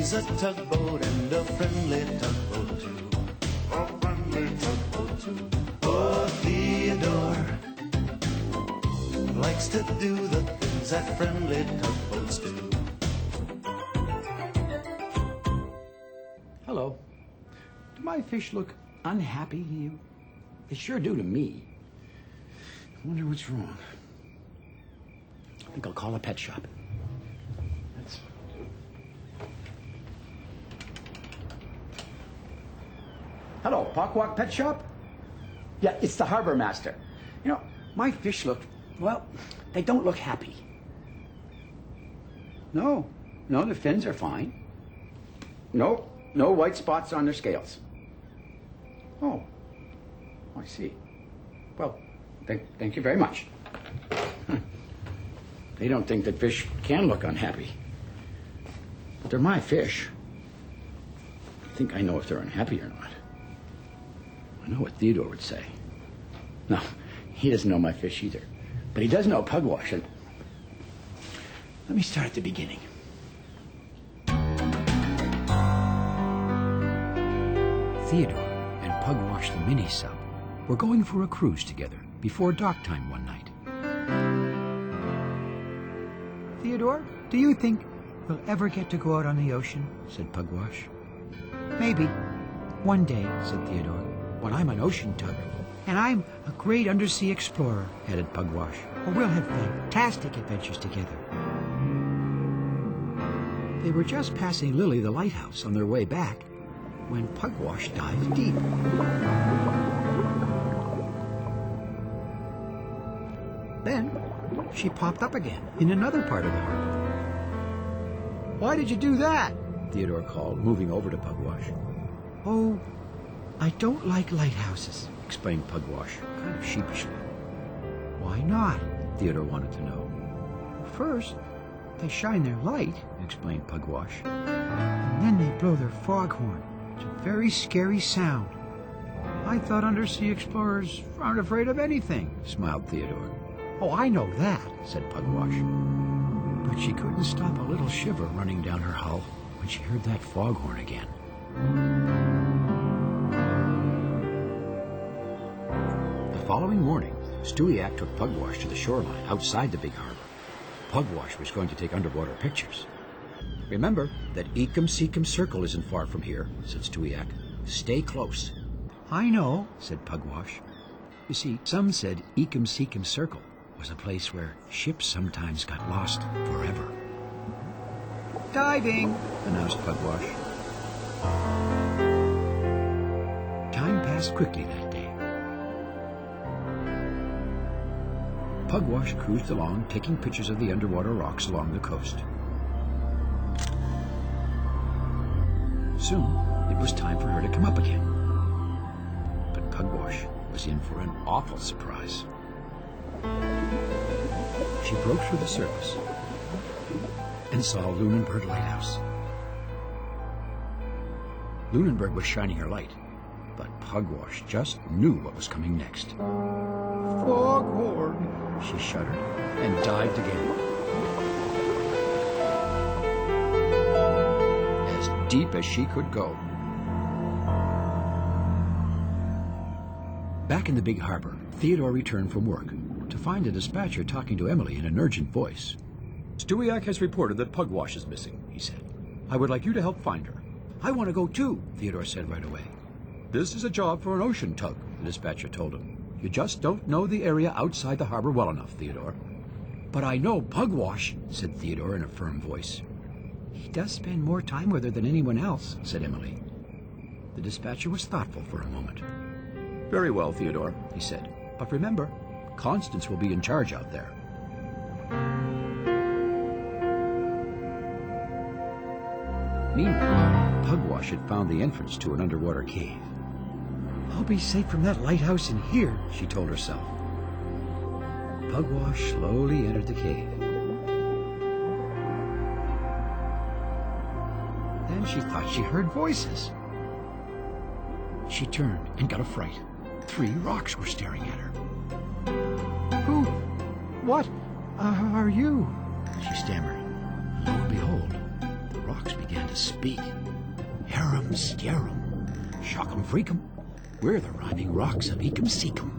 He's a tugboat and a friendly tugboat too. A friendly tugboat too. Oh, Theodore likes to do the things that friendly tugboats do. Hello. Do my fish look unhappy to you? They sure do to me. I wonder what's wrong. I think I'll call a pet shop. Hello, Pugwash Pet Shop? Yeah, it's the harbor master. You know, my fish look, well, they don't look happy. No, the fins are fine. No white spots on their scales. Oh, I see. Well, thank you very much. They don't think that fish can look unhappy. But they're my fish. I think I know if they're unhappy or not. I know what Theodore would say. No, he doesn't know my fish either. But he does know Pugwash. And let me start at the beginning. Theodore and Pugwash the mini-sub were going for a cruise together before dock time one night. Theodore, do you think we'll ever get to go out on the ocean? Said Pugwash. Maybe. One day, Said Theodore. When I'm an ocean tug. And I'm a great undersea explorer. Added Pugwash. Well, we'll have fantastic adventures together. They were just passing Lily the lighthouse on their way back when Pugwash dived deep. Then she popped up again in another part of the harbor. Why did you do that? Theodore called, moving over to Pugwash. Oh, I don't like lighthouses, Explained Pugwash, kind of sheepishly. Why not? Theodore wanted to know. First, they shine their light, Explained Pugwash. and then they blow their foghorn. It's a very scary sound. I thought undersea explorers aren't afraid of anything. Smiled Theodore. Oh, I know that. Said Pugwash. But she couldn't stop a little shiver running down her hull when she heard that foghorn again. The following morning, Stewiacke took Pugwash to the shoreline outside the big harbor. Pugwash was going to take underwater pictures. Remember that Ecum-Secum Circle isn't far from here, said Stewiacke. Stay close. I know. Said Pugwash. You see, some said Ecum-Secum Circle was a place where ships sometimes got lost forever. Diving! Announced Pugwash. Time passed quickly that day. Pugwash cruised along, taking pictures of the underwater rocks along the coast. Soon, it was time for her to come up again. But Pugwash was in for an awful surprise. She broke through the surface and saw Lunenburg Lighthouse. Lunenburg was shining her light, but Pugwash just knew what was coming next. Foghorn! She shuddered and dived again. As deep as she could go. Back in the big harbor, Theodore returned from work to find the dispatcher talking to Emily in an urgent voice. Stewiacke has reported that Pugwash is missing, he said. I would like you to help find her. I want to go too, Theodore said right away. This is a job for an ocean tug, the dispatcher told him. You just don't know the area outside the harbor well enough, Theodore. But I know Pugwash, said Theodore in a firm voice. He does spend more time with her than anyone else, said Emily. The dispatcher was thoughtful for a moment. Very well, Theodore, he said. But remember, Constance will be in charge out there. Meanwhile, Pugwash had found the entrance to an underwater cave. I'll be safe from that lighthouse in here, she told herself. Pugwash slowly entered the cave. Then she thought she heard voices. She turned and got a fright. 3 rocks were staring at her. Who? What are you? She stammered. Lo and behold, the rocks began to speak. Harum scarum, shockum freakum, we're the rhyming rocks of Ekum Seekum.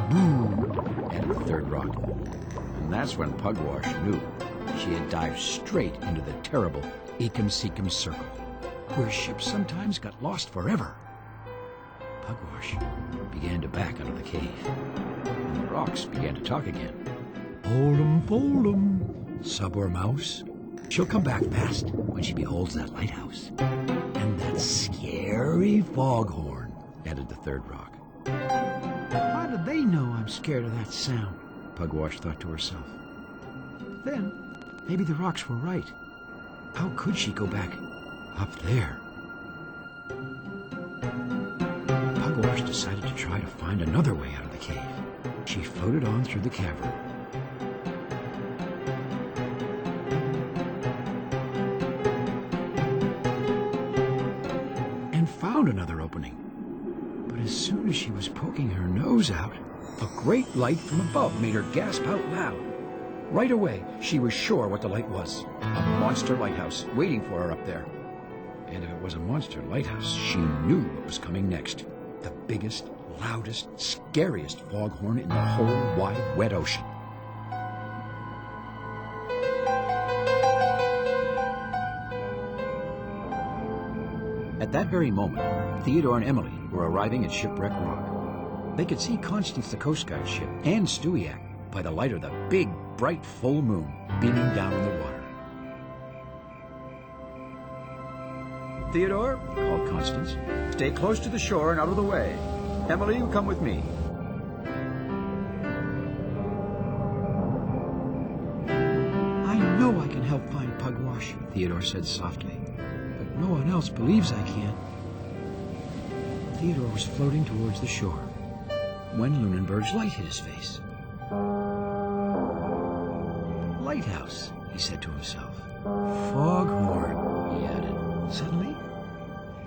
Boo, added the third rock. And that's when Pugwash knew she had dived straight into the terrible Ekum Seekum circle, where ships sometimes got lost forever. Pugwash began to back out of the cave, and the rocks began to talk again. Fold 'em, sub or mouse. She'll come back fast when she beholds that lighthouse. And that scary foghorn, added the third rock. How do they know I'm scared of that sound? Pugwash thought to herself. Then, maybe the rocks were right. How could she go back up there? Pugwash decided to try to find another way out of the cave. She floated on through the cavern. And found another opening. But as soon as she was poking her nose out, a great light from above made her gasp out loud. Right away, she was sure what the light was. A monster lighthouse waiting for her up there. And if it was a monster lighthouse, she knew what was coming next. The biggest, loudest, scariest foghorn in the whole wide, wet ocean. At that very moment, Theodore and Emily were arriving at Shipwreck Rock. They could see Constance the Coast Guard ship and Stewiacke by the light of the big, bright full moon beaming down on the water. Theodore, called Constance, stay close to the shore and out of the way. Emily, you come with me. I know I can help find Pugwash, Theodore said softly. but no one else believes I can. Theodore was floating towards the shore When Lunenburg's light hit his face. Lighthouse, he said to himself. Foghorn, He added. Suddenly,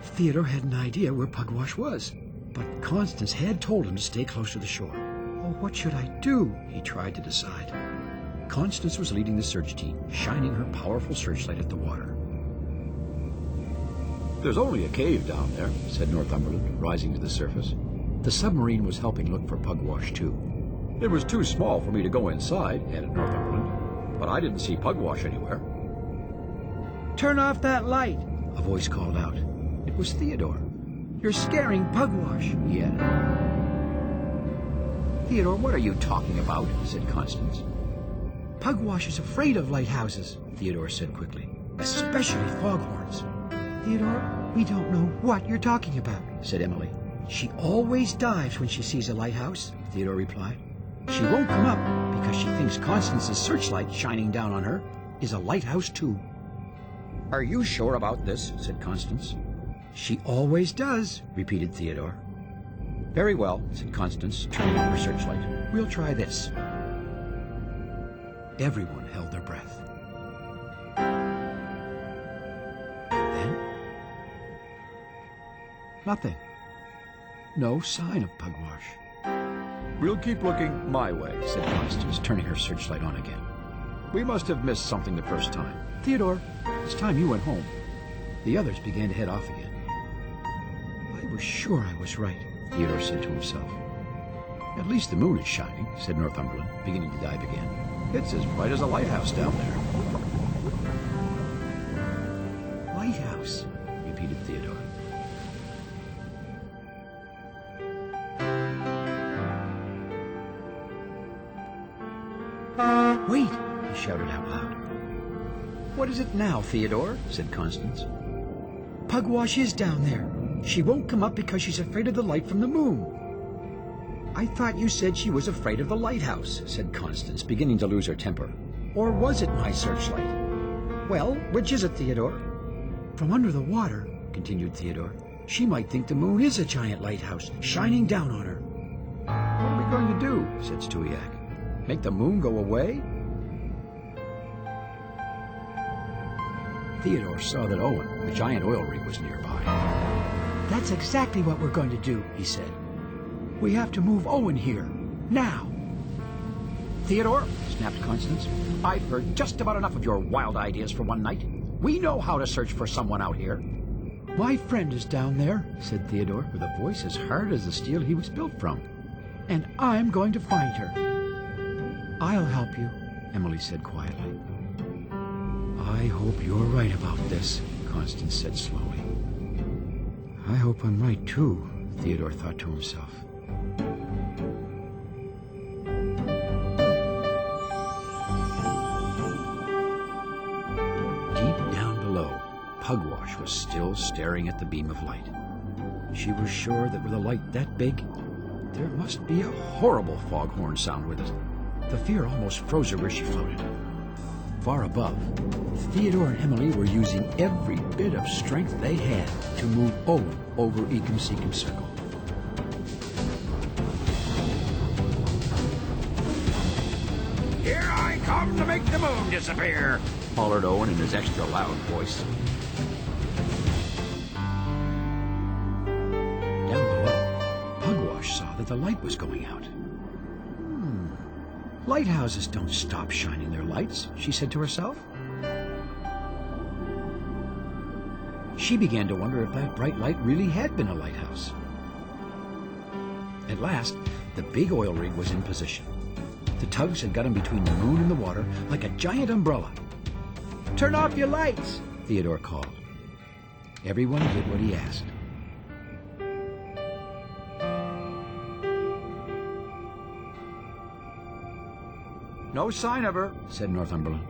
Theodore had an idea where Pugwash was. But Constance had told him to stay close to the shore. Oh, what should I do? He tried to decide. Constance was leading the search team, shining her powerful searchlight at the water. There's only a cave down there, said Northumberland, rising to the surface. The submarine was helping look for Pugwash, too. It was too small for me to go inside, added Northumberland, but I didn't see Pugwash anywhere. Turn off that light. A voice called out. It was Theodore. You're scaring Pugwash. He added. Theodore, what are you talking about? Said Constance. Pugwash is afraid of lighthouses, Theodore said quickly. especially foghorns. Theodore, we don't know what you're talking about. Said Emily. She always dives when she sees a lighthouse. Theodore replied. She won't come up Because she thinks Constance's searchlight shining down on her is a lighthouse, too. Are you sure about this? Said Constance. She always does. Repeated Theodore. Very well, said Constance, turning on her searchlight. We'll try this. Everyone held their breath. Then, nothing. No sign of Pugwash. We'll keep looking my way, Said Constance, turning her searchlight on again. We must have missed something the first time. Theodore, it's time you went home. The others began to head off again. I was sure I was right. Theodore said to himself. At least the moon is shining, said Northumberland, beginning to dive again. It's as bright as a lighthouse down there. Lighthouse. Repeated Theodore. Wait, He shouted out loud. What is it now, Theodore? Said Constance. Pugwash is down there. She won't come up because she's afraid of the light from the moon. I thought you said she was afraid of the lighthouse, said Constance, beginning to lose her temper. Or was it my searchlight? Well, which is it, Theodore? From under the water, Continued Theodore. She might think the moon is a giant lighthouse, shining down on her. What are we going to do? Said Stewiacke. Make the moon go away? Theodore saw that Owen, the giant oil rig, was nearby. that's exactly what we're going to do, He said. We have to move Owen here, now. Theodore, snapped Constance. I've heard just about enough of your wild ideas for one night. We know how to search for someone out here. My friend is down there, Said Theodore with a voice as hard as the steel he was built from. and I'm going to find her. I'll help you. Emily said quietly. I hope you're right about this, Constance said slowly. I hope I'm right too, Theodore thought to himself. Deep down below, Pugwash was still staring at the beam of light. She was sure that with a light that big, there must be a horrible foghorn sound with it. The fear almost froze her where she floated. Far above, Theodore and Emily were using every bit of strength they had to move Owen over Ecum Secum Circle. Here I come to make the moon disappear, hollered Owen in his extra loud voice. Down below, Pugwash saw that the light was going out. Lighthouses don't stop shining their lights, she said to herself. She began to wonder if that bright light really had been a lighthouse. At last, the big oil rig was in position. The tugs had got him between the moon and the water like a giant umbrella. Turn off your lights. Theodore called. Everyone did what he asked. No sign of her. Said Northumberland.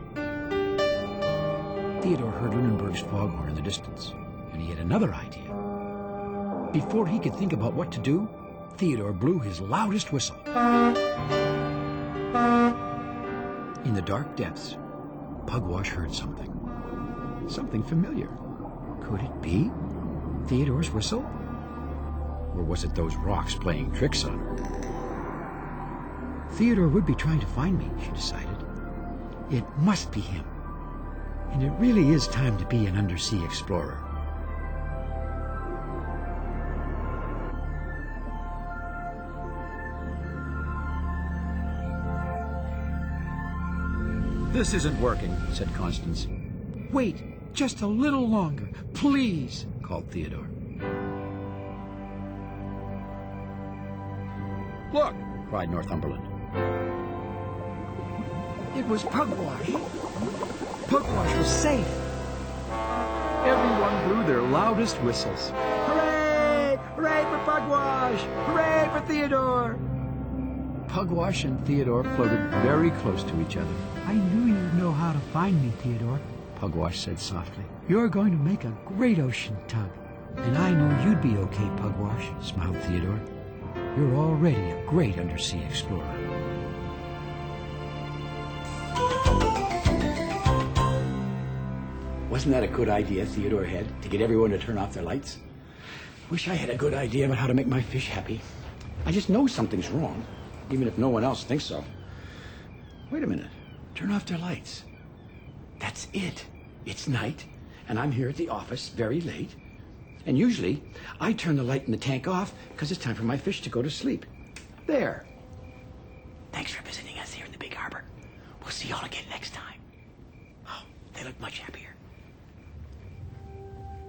Theodore heard Lunenburg's foghorn in the distance, and he had another idea. Before he could think about what to do, Theodore blew his loudest whistle. In the dark depths, Pugwash heard something. Something familiar. Could it be Theodore's whistle? Or was it those rocks playing tricks on her? Theodore would be trying to find me, she decided. It must be him. And it really is time to be an undersea explorer. This isn't working, said Constance. Wait, just a little longer, please, called Theodore. Look, cried Northumberland. it was Pugwash. Pugwash was safe. Everyone blew their loudest whistles. Hooray! Hooray for Pugwash! Hooray for Theodore! Pugwash and Theodore floated very close to each other. I knew you'd know how to find me, Theodore. Pugwash said softly. You're going to make a great ocean tug. And I knew you'd be okay, Pugwash, Smiled Theodore. You're already a great undersea explorer. Wasn't that a good idea Theodore had, to get everyone to turn off their lights? Wish I had a good idea about how to make my fish happy. I just know something's wrong, even if no one else thinks so. Wait a minute. Turn off their lights. That's it. It's night, and I'm here at the office very late. And usually, I turn the light in the tank off because it's time for my fish to go to sleep. There. Thanks for visiting us here in the Big Harbor. We'll see y'all again next time. Oh, they look much happier.